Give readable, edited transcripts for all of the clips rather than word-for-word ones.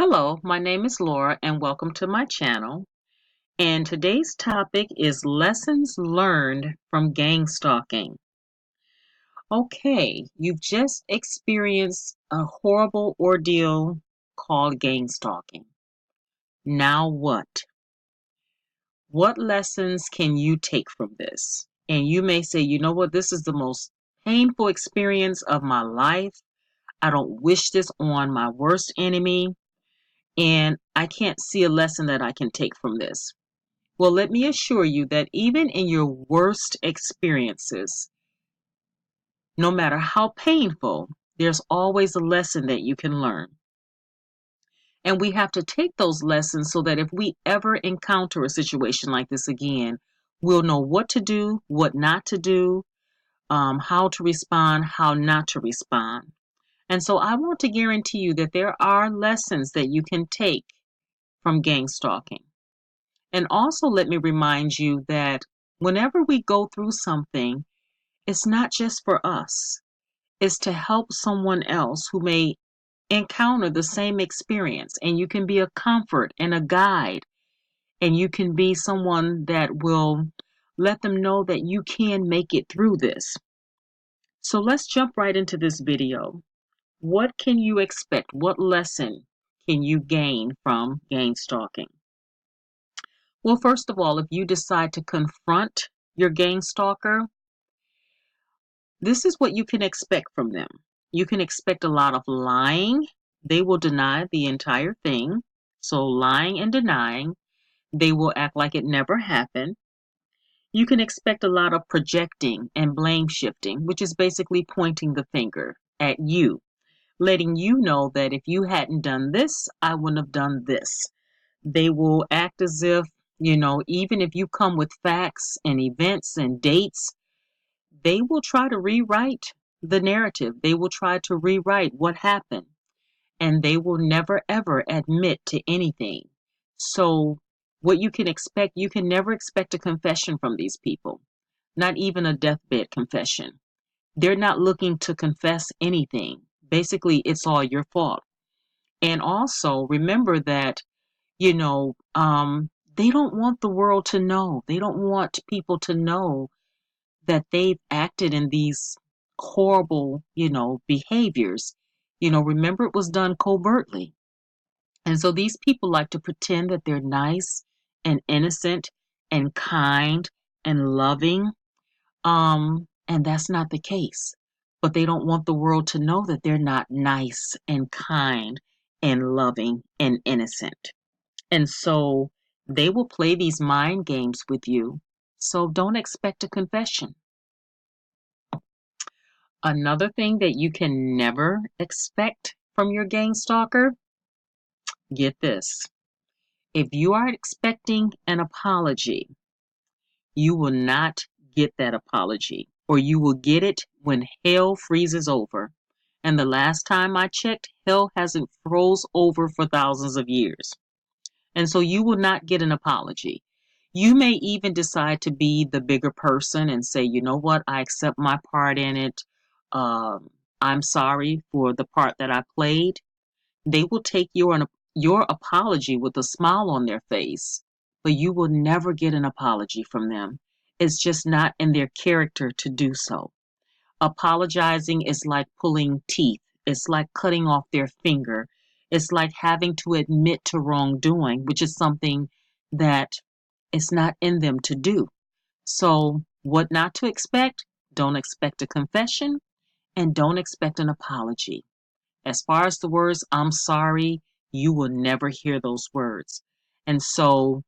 Hello, my name is Laura and welcome to my channel. And today's topic is lessons learned from gang stalking. Okay, you've just experienced a horrible ordeal called gang stalking. Now what? What lessons can you take from this? And you may say, you know what, this is the most painful experience of my life. I don't wish this on my worst enemy, and I can't see a lesson that I can take from this. Well, let me assure you that even in your worst experiences, no matter how painful, there's always a lesson that you can learn. And we have to take those lessons so that if we ever encounter a situation like this again, we'll know what to do, what not to do, how to respond, how not to respond. And so I want to guarantee you that there are lessons that you can take from gang stalking. And also let me remind you that whenever we go through something, it's not just for us. It's to help someone else who may encounter the same experience. And you can be a comfort and a guide. And you can be someone that will let them know that you can make it through this. So let's jump right into this video. What can you expect? What lesson can you gain from gang stalking? Well, first of all, if you decide to confront your gang stalker, this is what you can expect from them. You can expect a lot of lying. They will deny the entire thing. So, lying and denying, they will act like it never happened. You can expect a lot of projecting and blame shifting, which is basically pointing the finger at you, letting you know that if you hadn't done this, I wouldn't have done this. They will act as if, even if you come with facts and events and dates, they will try to rewrite the narrative. They will try to rewrite what happened, and they will never ever admit to anything. So, what you can expect, you can never expect a confession from these people, not even a deathbed confession. They're not looking to confess anything. Basically, it's all your fault. And also remember that, they don't want the world to know. They don't want people to know that they've acted in these horrible, behaviors. Remember it was done covertly. And so these people like to pretend that they're nice and innocent and kind and loving. And that's not the case. But they don't want the world to know that they're not nice and kind and loving and innocent. And so they will play these mind games with you. So don't expect a confession. Another thing that you can never expect from your gang stalker, get this. If you are expecting an apology, you will not get that apology, or you will get it when hell freezes over. And the last time I checked, hell hasn't froze over for thousands of years. And so you will not get an apology. You may even decide to be the bigger person and say, you know what, I accept my part in it. Um, I'm sorry for the part that I played. They will take your apology with a smile on their face, but you will never get an apology from them. It's just not in their character to do so. Apologizing is like pulling teeth. It's like cutting off their finger. It's like having to admit to wrongdoing, which is something that it's not in them to do. So, what not to expect? Don't expect a confession and don't expect an apology. As far as the words, I'm sorry, you will never hear those words. And so,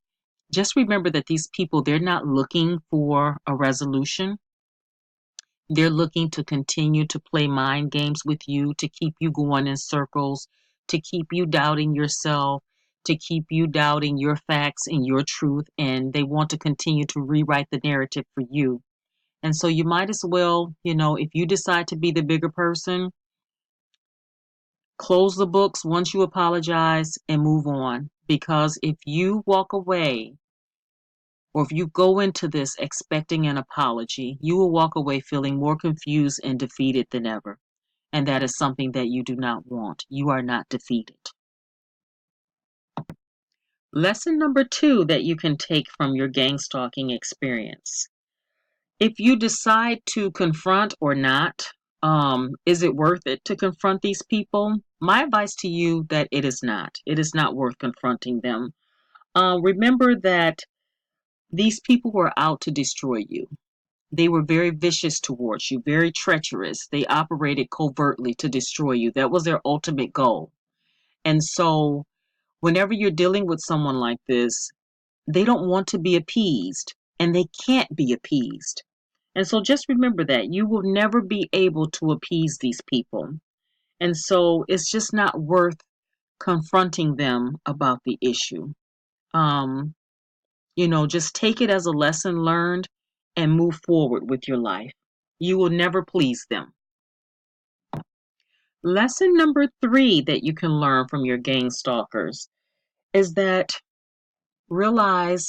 just remember that these people, they're not looking for a resolution. They're looking to continue to play mind games with you, to keep you going in circles, to keep you doubting yourself, to keep you doubting your facts and your truth. And they want to continue to rewrite the narrative for you. And so you might as well, if you decide to be the bigger person, close the books once you apologize and move on. Because if you walk away or if you go into this expecting an apology, you will walk away feeling more confused and defeated than ever. And that is something that you do not want. You are not defeated. Lesson number 2 that you can take from your gang stalking experience. If you decide to confront or not, is it worth it to confront these people? My advice to you that it is not. It is not worth confronting them. Remember that these people were out to destroy you. They were very vicious towards you, very treacherous. They operated covertly to destroy you. That was their ultimate goal. And so, whenever you're dealing with someone like this, they don't want to be appeased, and they can't be appeased. And so just remember that you will never be able to appease these people. And so it's just not worth confronting them about the issue. Um, just take it as a lesson learned and move forward with your life. You will never please them. Lesson number 3 that you can learn from your gang stalkers is that realize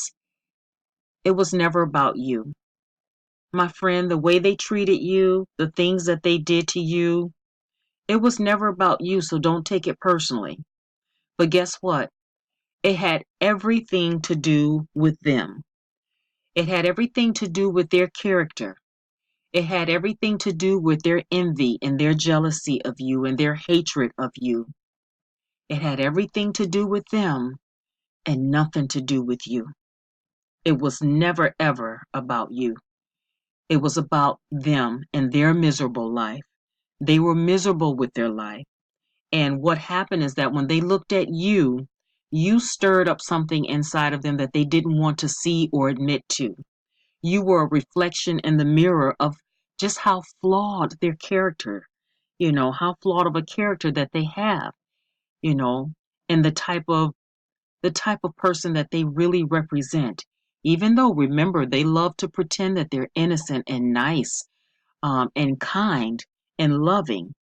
it was never about you. My friend, the way they treated you, the things that they did to you, it was never about you, so don't take it personally. But guess what? It had everything to do with them. It had everything to do with their character. It had everything to do with their envy and their jealousy of you and their hatred of you. It had everything to do with them and nothing to do with you. It was never, ever about you. It was about them and their miserable life. They were miserable with their life. And what happened is that when they looked at you, you stirred up something inside of them that they didn't want to see or admit to. You were a reflection in the mirror of just how flawed their character, how flawed of a character that they have, you know, and the type of person that they really represent. Even though, remember, they love to pretend that they're innocent and nice, and kind and loving.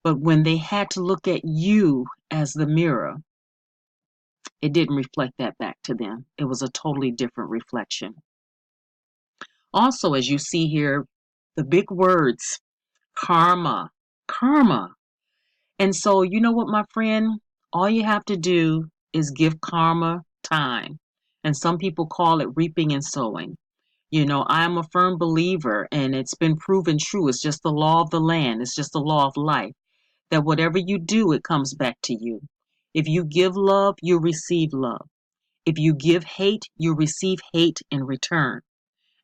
But when they had to look at you as the mirror, it didn't reflect that back to them. It was a totally different reflection. Also, as you see here, the big words, karma, karma. And so, you know what, my friend? All you have to do is give karma time. And some people call it reaping and sowing. I'm a firm believer, and it's been proven true. It's just the law of the land, it's just the law of life, that whatever you do, it comes back to you. If you give love, you receive love. If you give hate, you receive hate in return.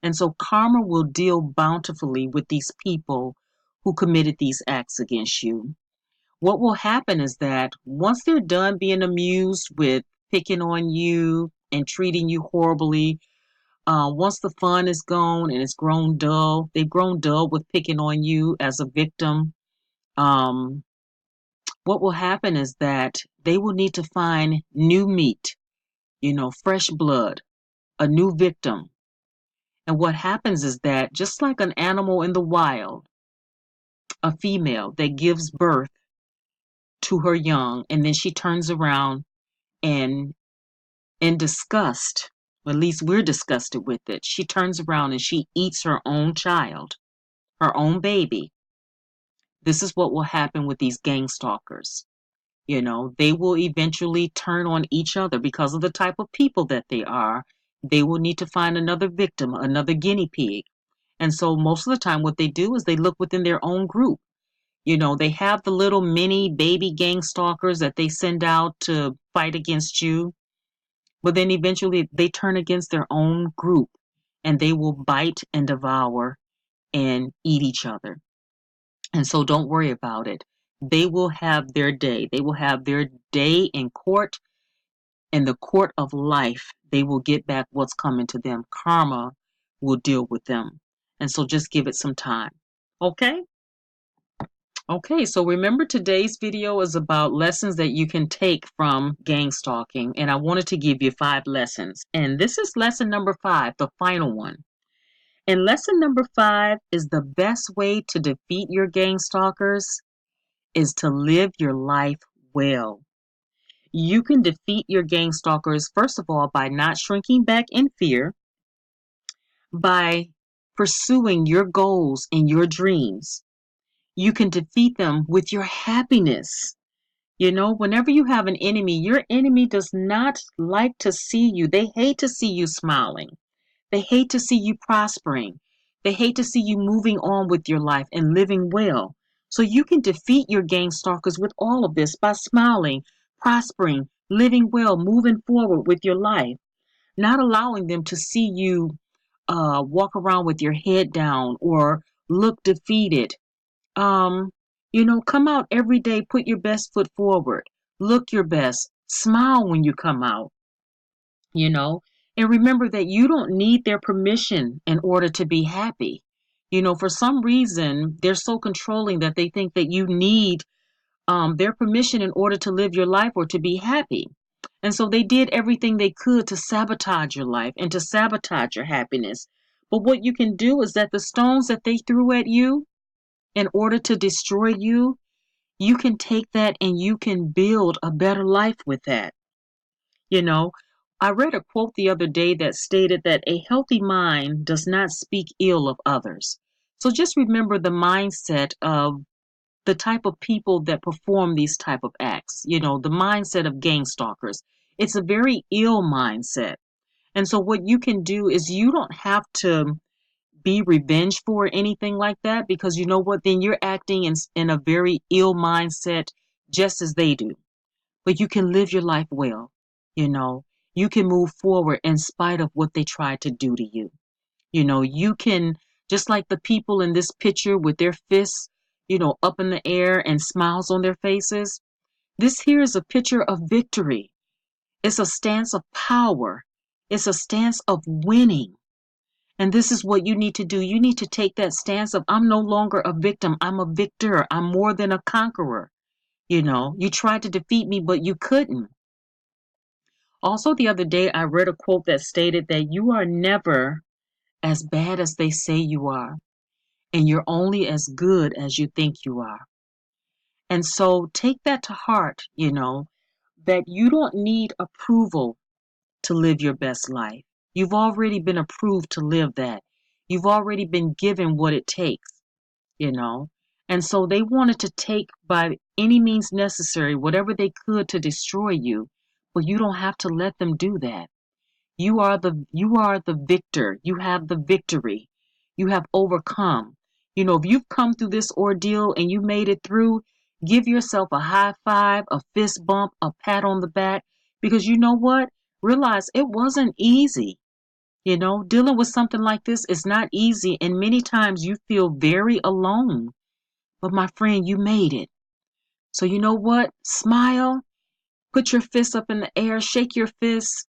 And so karma will deal bountifully with these people who committed these acts against you. What will happen is that once they're done being amused with picking on you and treating you horribly, once the fun is gone and it's grown dull, they've grown dull with picking on you as a victim. What will happen is that they will need to find new meat, fresh blood, a new victim. And what happens is that just like an animal in the wild, a female that gives birth to her young, and then she turns around and in disgust, or at least we're disgusted with it, she turns around and she eats her own child, her own baby. This is what will happen with these gang stalkers. They will eventually turn on each other because of the type of people that they are. They will need to find another victim, another guinea pig. And so most of the time what they do is they look within their own group. They have the little mini baby gang stalkers that they send out to fight against you. But then eventually they turn against their own group and they will bite and devour and eat each other. And so don't worry about it. They will have their day. They will have their day in court, in the court of life. They will get back what's coming to them. Karma will deal with them. And so just give it some time. Okay? Okay, so remember today's video is about lessons that you can take from gang stalking. And I wanted to give you 5 lessons. And this is lesson number 5, the final one. And lesson number 5 is the best way to defeat your gang stalkers is to live your life well. You can defeat your gang stalkers, first of all, by not shrinking back in fear, by pursuing your goals and your dreams. You can defeat them with your happiness. You know, whenever you have an enemy, your enemy does not like to see you. They hate to see you smiling. They hate to see you prospering. They hate to see you moving on with your life and living well. So you can defeat your gang stalkers with all of this by smiling, prospering, living well, moving forward with your life, not allowing them to see you walk around with your head down or look defeated. Um, come out every day, put your best foot forward, look your best, smile when you come out, you know, and remember that you don't need their permission in order to be happy. For some reason, they're so controlling that they think that you need their permission in order to live your life or to be happy. And so they did everything they could to sabotage your life and to sabotage your happiness. But what you can do is that the stones that they threw at you in order to destroy you, you can take that and you can build a better life with that. You know, I read a quote the other day that stated that a healthy mind does not speak ill of others. So just remember the mindset of the type of people that perform these type of acts, the mindset of gang stalkers. It's a very ill mindset. And so what you can do is you don't have to be revengeful or anything like that, because you know what, then you're acting in a very ill mindset just as they do. But you can live your life well. you know you can move forward in spite of what they tried to do to you. You can, just like the people in this picture with their fists up in the air and smiles on their faces. This here is a picture of victory. It's a stance of power. It's a stance of winning. And this is what you need to do. You need to take that stance of, I'm no longer a victim. I'm a victor. I'm more than a conqueror. You tried to defeat me, but you couldn't. Also, the other day, I read a quote that stated that you are never as bad as they say you are, and you're only as good as you think you are. And so take that to heart, that you don't need approval to live your best life. You've already been approved to live that. You've already been given what it takes, you know. And so they wanted to take by any means necessary whatever they could to destroy you, but you don't have to let them do that. You are the victor. You have the victory. You have overcome. If you've come through this ordeal and you made it through, give yourself a high five, a fist bump, a pat on the back, because you know what? Realize it wasn't easy. Dealing with something like this is not easy, and many times you feel very alone. But my friend, you made it. So you know what? Smile, put your fist up in the air, shake your fist.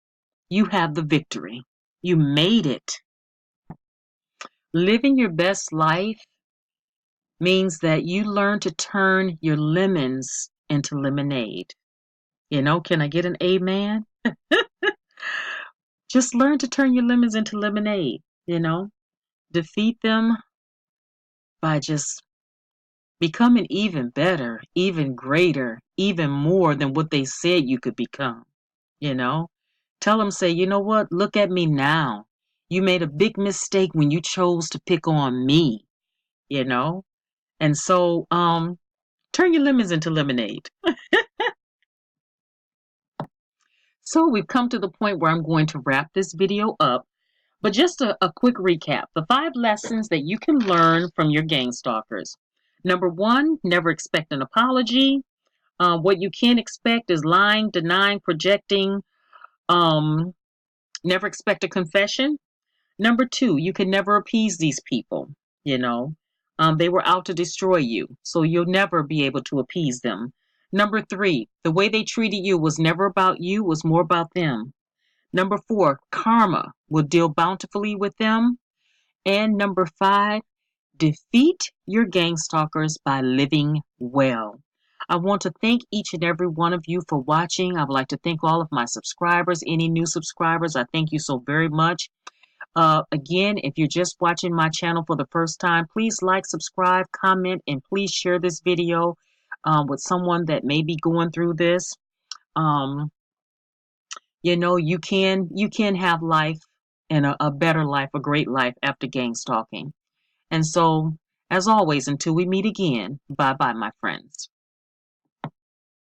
You have the victory. You made it. Living your best life means that you learn to turn your lemons into lemonade. Can I get an amen? Just learn to turn your lemons into lemonade. Defeat them by just becoming even better, even greater, even more than what they said you could become. You know, tell them, say, you know what? Look at me now. You made a big mistake when you chose to pick on me, you know? And so, turn your lemons into lemonade. So we've come to the point where I'm going to wrap this video up. But just a quick recap. The 5 lessons that you can learn from your gang stalkers. Number 1, never expect an apology. What you can expect is lying, denying, projecting. Never expect a confession. Number 2, you can never appease these people. You know, they were out to destroy you, so you'll never be able to appease them. Number 3, the way they treated you was never about you, was more about them. Number 4, karma will deal bountifully with them. And number 5, defeat your gang stalkers by living well. I want to thank each and every one of you for watching. I would like to thank all of my subscribers, any new subscribers. I thank you so very much. Again, if you're just watching my channel for the first time, please like, subscribe, comment, and please share this video with someone that may be going through this. You can have life and a better life, a great life after gang stalking. And so, as always, until we meet again, bye bye, my friends.